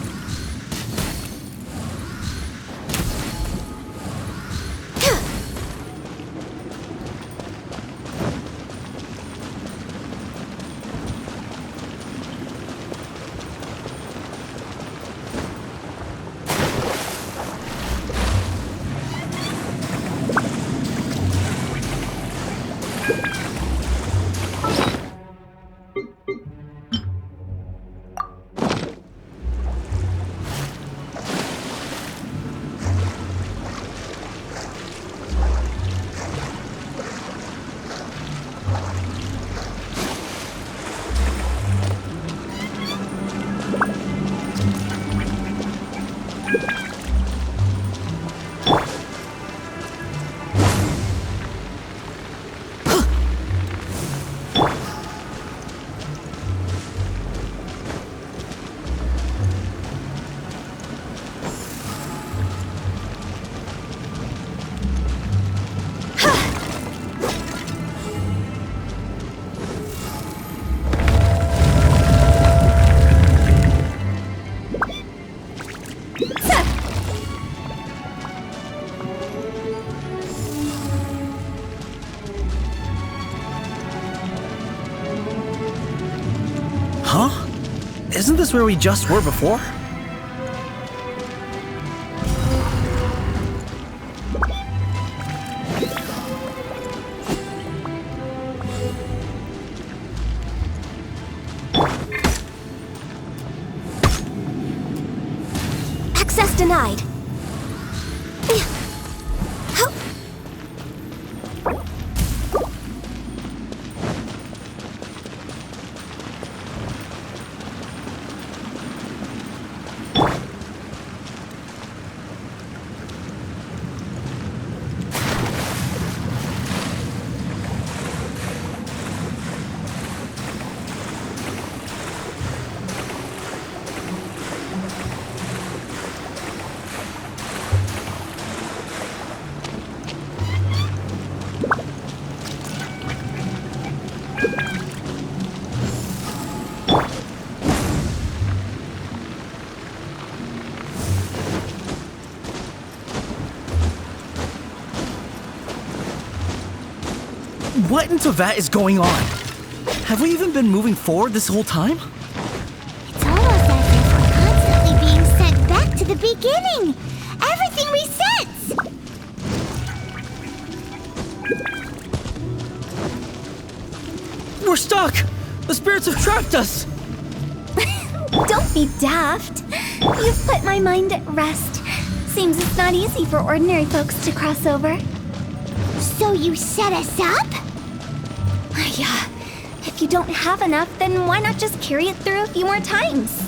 Isn't this where we just were before? Access denied. What in Teyvat is going on? Have we even been moving forward this whole time? It's almost as if we're constantly being sent back to the beginning. Everything resets. We're stuck! The spirits have trapped us! Don't be daft. You've put my mind at rest. Seems it's not easy for ordinary folks to cross over. So you set us up? Yeah. If you don't have enough, then why not just carry it through a few more times?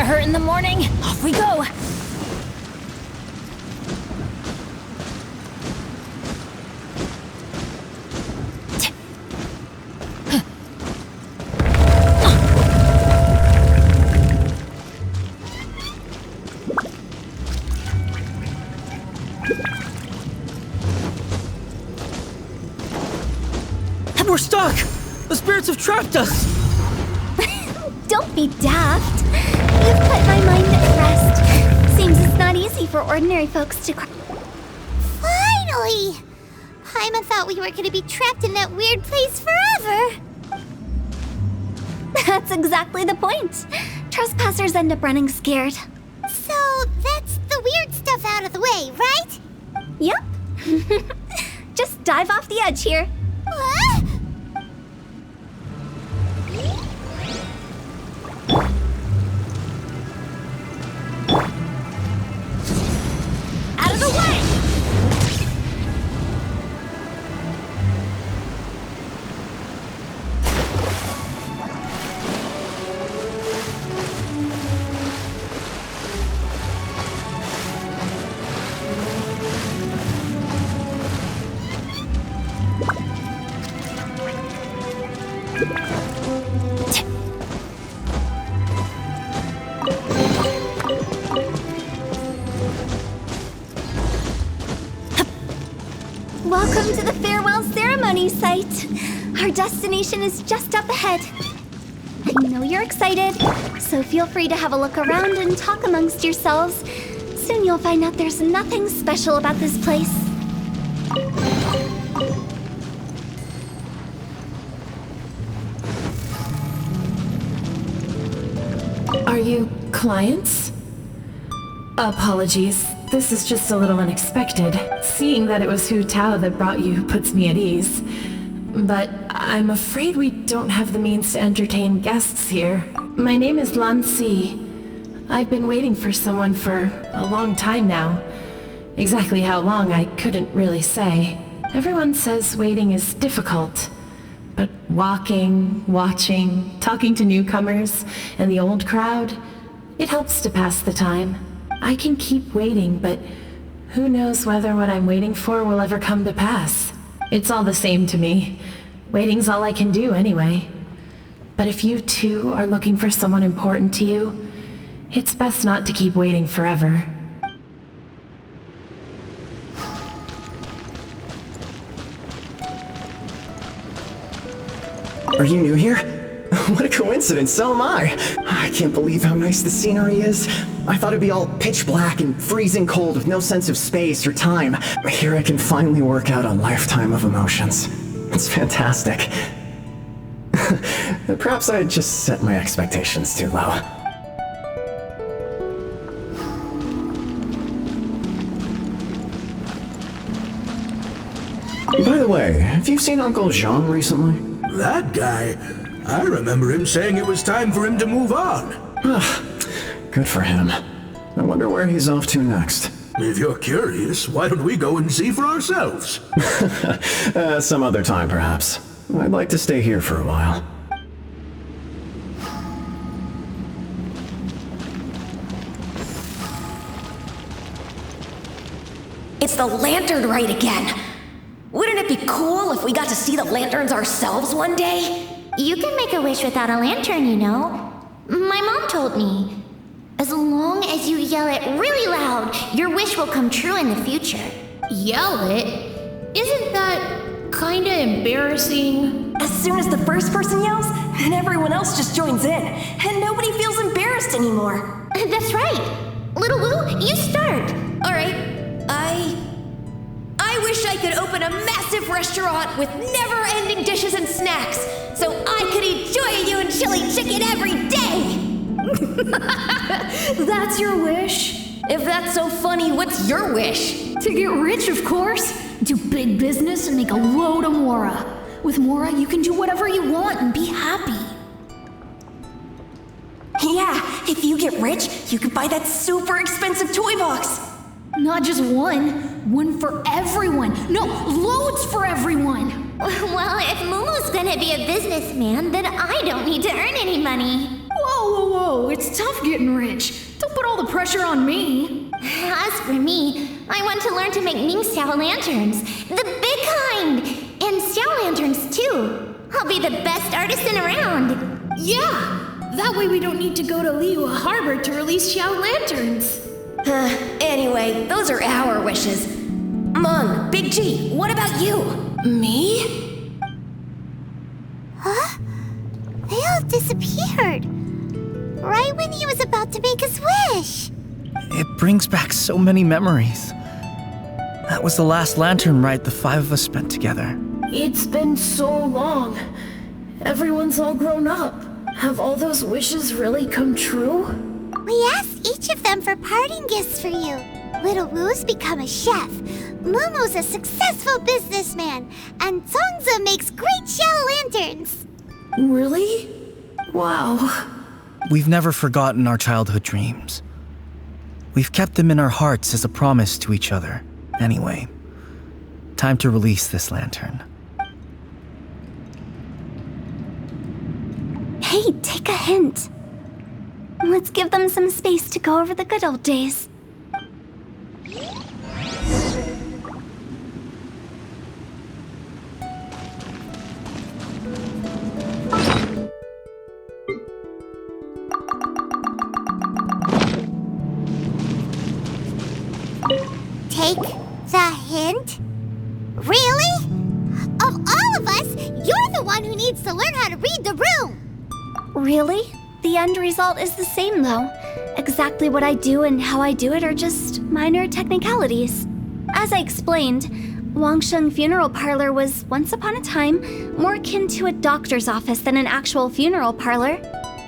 Hurt in the morning. Off we go. We're stuck! The spirits have trapped us! Don't be daft. You've put my mind at rest. Seems it's not easy for ordinary folks to Finally! Paimon thought we were going to be trapped in that weird place forever. That's exactly the point. Trespassers end up running scared. So that's the weird stuff out of the way, right? Yep. Just dive off the edge here. What? Out of the way! Welcome to the farewell ceremony site. Our destination is just up ahead. I know you're excited, so feel free to have a look around and talk amongst yourselves. Soon you'll find out there's nothing special about this place. Are you clients? Apologies. This is just a little unexpected. Seeing that it was Hu Tao that brought you puts me at ease. But I'm afraid we don't have the means to entertain guests here. My name is Lan Si. I've been waiting for someone for a long time now. Exactly how long, I couldn't really say. Everyone says waiting is difficult. But walking, watching, talking to newcomers, and the old crowd, it helps to pass the time. I can keep waiting, but who knows whether what I'm waiting for will ever come to pass. It's all the same to me. Waiting's all I can do anyway. But if you too are looking for someone important to you, it's best not to keep waiting forever. Are you new here? What a coincidence, so am I. I can't believe how nice the scenery is. I thought it'd be all pitch black and freezing cold with no sense of space or time. Here I can finally work out a lifetime of emotions. It's fantastic. Perhaps I just set my expectations too low. By the way, have you seen Uncle Jean recently? That guy? I remember him saying it was time for him to move on. Good for him. I wonder where he's off to next. If you're curious, why don't we go and see for ourselves? Some other time, perhaps. I'd like to stay here for a while. It's the lantern rite again. Wouldn't it be cool if we got to see the lanterns ourselves one day? You can make a wish without a lantern, you know. My mom told me. As long as you yell it really loud, your wish will come true in the future. Yell it? Isn't that kinda embarrassing? As soon as the first person yells, and everyone else just joins in, and nobody feels embarrassed anymore. That's right. Little Wu, you start. Alright, I wish I could open a massive restaurant with never-ending dishes and snacks, so I could eat Joy and chili chicken every day! That's your wish? If that's so funny, what's your wish? To get rich, of course. Do big business and make a load of Mora. With Mora, you can do whatever you want and be happy. Yeah, if you get rich, you could buy that super expensive toy box. Not just one for everyone. No, loads for everyone. Well, if Momo's gonna be a businessman, then I don't need to earn any money. Whoa, it's tough getting rich. Don't put all the pressure on me. As for me, I want to learn to make Ming Xiao lanterns, the big kind, and Xiao lanterns too. I'll be the best artisan around. Yeah, that way we don't need to go to Liyue Harbor to release Xiao lanterns. Anyway, those are our wishes. Mung, Big G, what about you? Me? Huh? They all disappeared. Right when he was about to make his wish. It brings back so many memories. That was the last lantern rite the five of us spent together. It's been so long. Everyone's all grown up. Have all those wishes really come true? We asked each of them for parting gifts for you. Little Wu's become a chef, Momo's a successful businessman, and Zongza makes great shell lanterns. Really? Wow. We've never forgotten our childhood dreams. We've kept them in our hearts as a promise to each other. Anyway, time to release this lantern. Hey, take a hint. Let's give them some space to go over the good old days. Take the hint? Really? Of all of us, you're the one who needs to learn how to read the room. Really? The end result is the same, though. Exactly what I do and how I do it are just minor technicalities. As I explained, Wangsheng Funeral Parlor was, once upon a time, more akin to a doctor's office than an actual funeral parlor.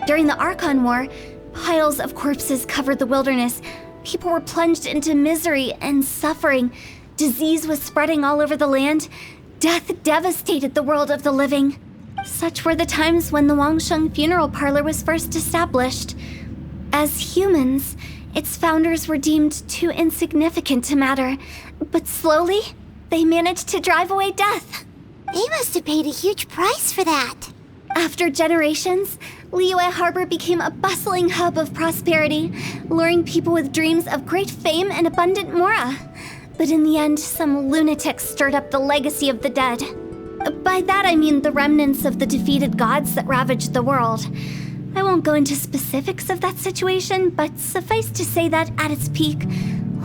During the Archon War, piles of corpses covered the wilderness. People were plunged into misery and suffering. Disease was spreading all over the land. Death devastated the world of the living. Such were the times when the Wangsheng Funeral Parlor was first established. As humans, its founders were deemed too insignificant to matter, but slowly, they managed to drive away death. They must have paid a huge price for that. After generations, Liyue Harbor became a bustling hub of prosperity, luring people with dreams of great fame and abundant mora. But in the end, some lunatics stirred up the legacy of the dead. By that I mean the remnants of the defeated gods that ravaged the world. I won't go into specifics of that situation, but suffice to say that at its peak,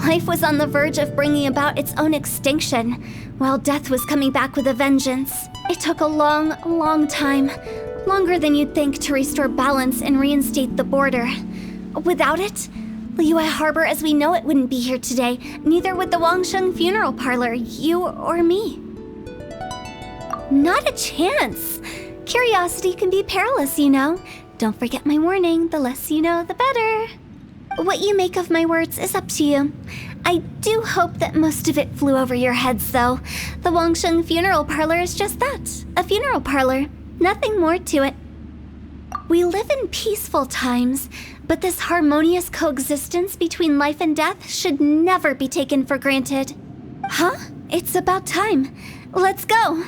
life was on the verge of bringing about its own extinction, while death was coming back with a vengeance. It took a long, long time, longer than you'd think, to restore balance and reinstate the border. Without it, Liyue Harbor as we know it wouldn't be here today, neither would the Wangsheng Funeral Parlor, you or me. Not a chance. Curiosity can be perilous, you know. Don't forget my warning, the less you know, the better. What you make of my words is up to you. I do hope that most of it flew over your heads, though. The Wangsheng Funeral Parlor is just that, a funeral parlor. Nothing more to it. We live in peaceful times, but this harmonious coexistence between life and death should never be taken for granted. Huh? It's about time. Let's go.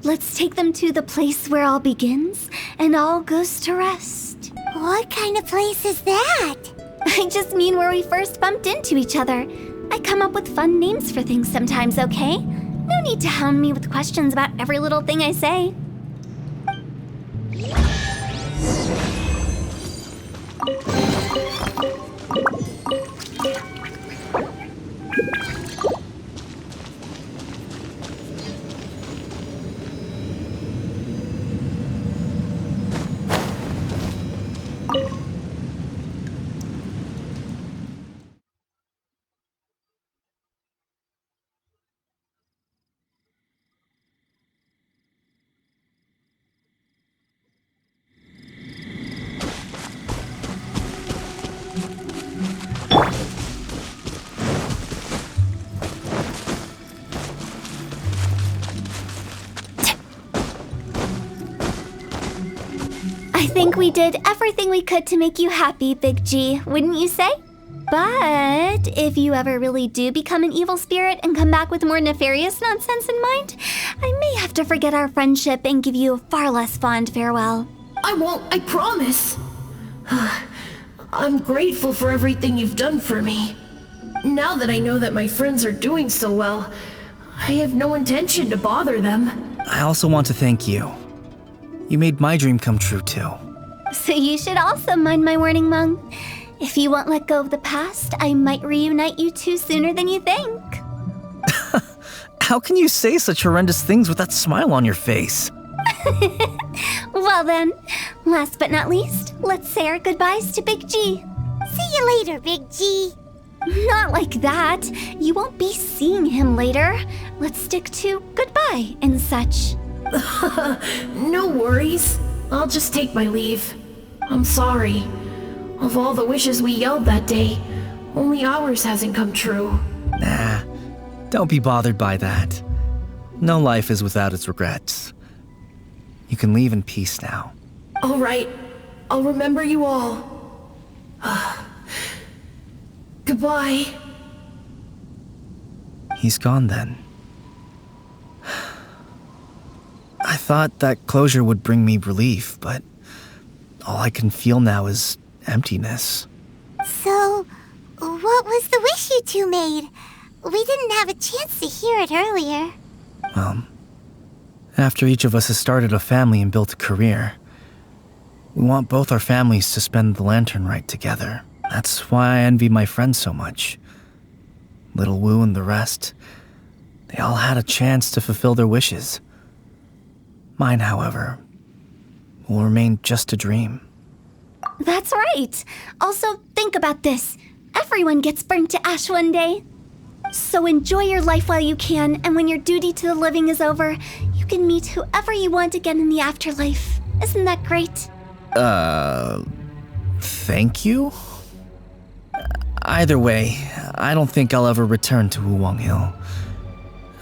Let's take them to the place where all begins and all goes to rest. What kind of place is that? I just mean where we first bumped into each other. I come up with fun names for things sometimes, okay? No need to hound me with questions about every little thing I say. I think we did everything we could to make you happy, Big G, wouldn't you say? But if you ever really do become an evil spirit and come back with more nefarious nonsense in mind, I may have to forget our friendship and give you a far less fond farewell. I won't, I promise. I'm grateful for everything you've done for me. Now that I know that my friends are doing so well, I have no intention to bother them. I also want to thank you. You made my dream come true, too. So you should also mind my warning, Mung. If you won't let go of the past, I might reunite you two sooner than you think. How can you say such horrendous things with that smile on your face? Well then, last but not least, let's say our goodbyes to Big G. See you later, Big G. Not like that. You won't be seeing him later. Let's stick to goodbye and such. No worries. I'll just take my leave. I'm sorry. Of all the wishes we yelled that day, only ours hasn't come true. Nah, don't be bothered by that. No life is without its regrets. You can leave in peace now. All right. I'll remember you all. Goodbye. He's gone then. I thought that closure would bring me relief, but all I can feel now is emptiness. So, what was the wish you two made? We didn't have a chance to hear it earlier. Well, after each of us has started a family and built a career, we want both our families to spend the lantern rite together. That's why I envy my friends so much. Little Wu and the rest, they all had a chance to fulfill their wishes. Mine, however, will remain just a dream. That's right. Also, think about this. Everyone gets burnt to ash one day. So enjoy your life while you can, and when your duty to the living is over, you can meet whoever you want again in the afterlife. Isn't that great? Thank you? Either way, I don't think I'll ever return to Wuwang Hill.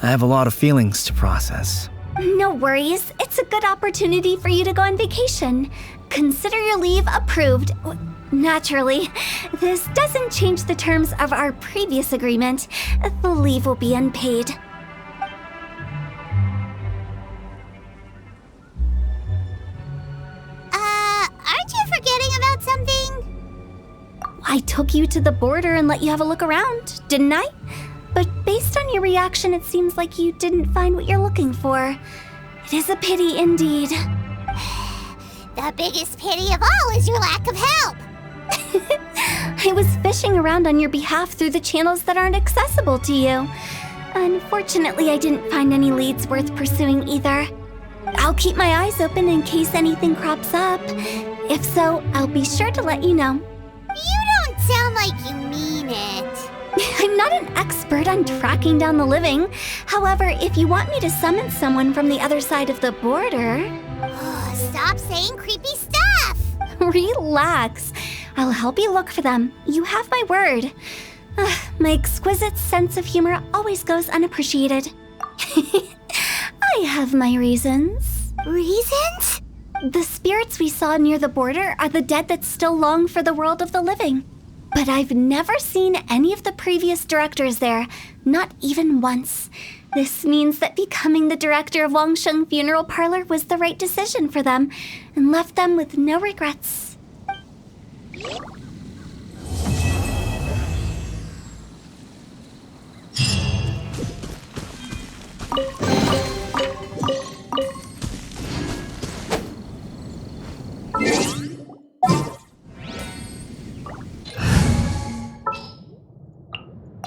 I have a lot of feelings to process. No worries. It's a good opportunity for you to go on vacation. Consider your leave approved. Naturally, this doesn't change the terms of our previous agreement. The leave will be unpaid. Aren't you forgetting about something? I took you to the border and let you have a look around, didn't I? But based on your reaction, it seems like you didn't find what you're looking for. It is a pity indeed. The biggest pity of all is your lack of help. I was fishing around on your behalf through the channels that aren't accessible to you. Unfortunately, I didn't find any leads worth pursuing either. I'll keep my eyes open in case anything crops up. If so, I'll be sure to let you know. You don't sound like you mean it. I'm not an expert on tracking down the living. However, if you want me to summon someone from the other side of the border... Stop saying creepy stuff! Relax. I'll help you look for them. You have my word. My exquisite sense of humor always goes unappreciated. I have my reasons. Reasons? The spirits we saw near the border are the dead that still long for the world of the living. But I've never seen any of the previous directors there, not even once. This means that becoming the director of Wangsheng Funeral Parlor was the right decision for them, and left them with no regrets.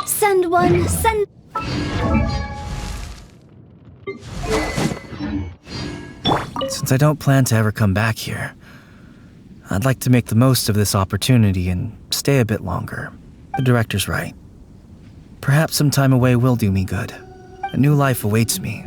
Send one, send... Since I don't plan to ever come back here, I'd like to make the most of this opportunity and stay a bit longer. The director's right. Perhaps some time away will do me good. A new life awaits me,